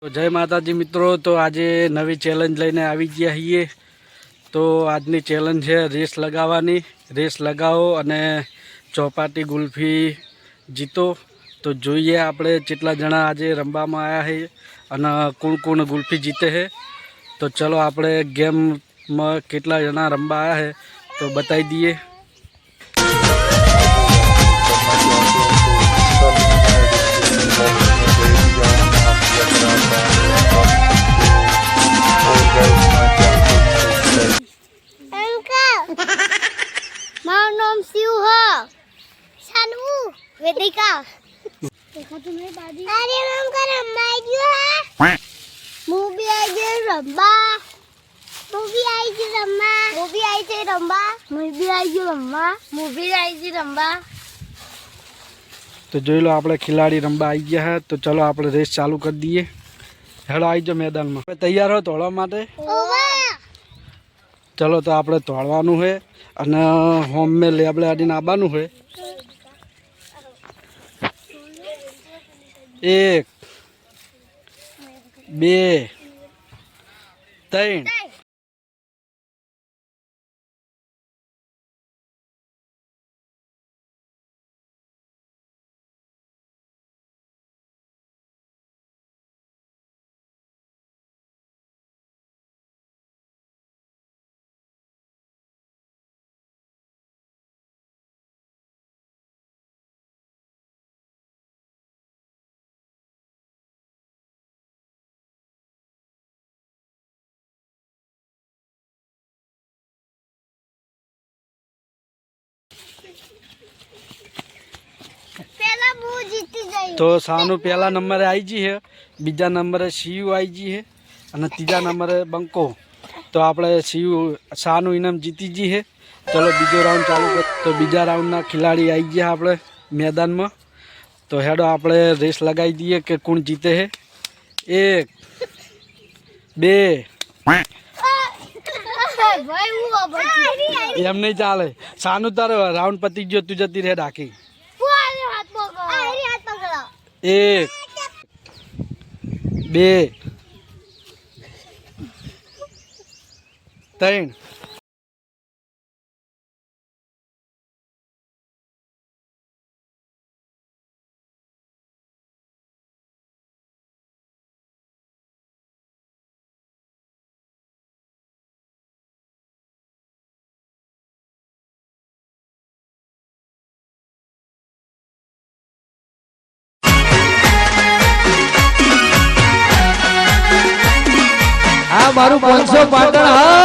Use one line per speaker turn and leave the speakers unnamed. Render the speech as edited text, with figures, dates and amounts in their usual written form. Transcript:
તો જય માતાજી મિત્રો, તો આજે નવી ચેલેન્જ લઈને આવી ગયા છીએ। તો આજની ચેલેન્જ છે રેસ લગાવવાની। રેસ લગાવો અને ચોપાટી ગુલ્ફી જીતો। તો જોઈએ આપણે કેટલા જણા આજે રમવામાં આવ્યા છે અને કોણ કોણ ગુલ્ફી જીતે છે। તો ચલો આપણે ગેમમાં કેટલા જણા રમવા આવ્યા છે તો બતાવી દઈએ।
મારું નામ શિવ હો સાનુ વેદિકા અરે નામ કર માઈજો હે મૂવી આઈ જે રંબા મૂવી આઈ જે રંબા મૂવી આઈ જે રંબા મૂવી આઈ જે રંબા મૂવી આઈ જે રંબા।
તો જોઈ લો આપણે ખિલાડી રમવા આવી ગયા છે। તો ચલો આપણે રેસ ચાલુ કરી દઈએ। હેડો આવી જાઓ મેદાનમાં। તૈયાર હો દોડવા માટે? ચલો તો આપણે દોડવાનું છે અને હોમ મેં લેબડે આડીને આવવાનું છે। 1 2 3
પેલા હું જીતી ગઈ।
તો સાનુ પહેલા નંબરે આવી ગઈ છે, બીજા નંબરે શિવ આવી ગઈ છે અને ત્રીજા નંબરે બંકો। તો આપણે સાનુ ઇનામ જીતી ગઈ છે। ચલો બીજો રાઉન્ડ ચાલુ કર। તો બીજા રાઉન્ડના ખિલાડી આવી ગયા આપણે મેદાનમાં। તો હેડો આપણે રેસ લગાવી દઈએ કે કોણ જીતે છે। 1 2 એમ નહીં ચાલે। સાનુ તારે રાઉન્ડ પતી ગયો, તું જતી રહે ડાકી। 1 2 3
મારું 500 પાટણ હા।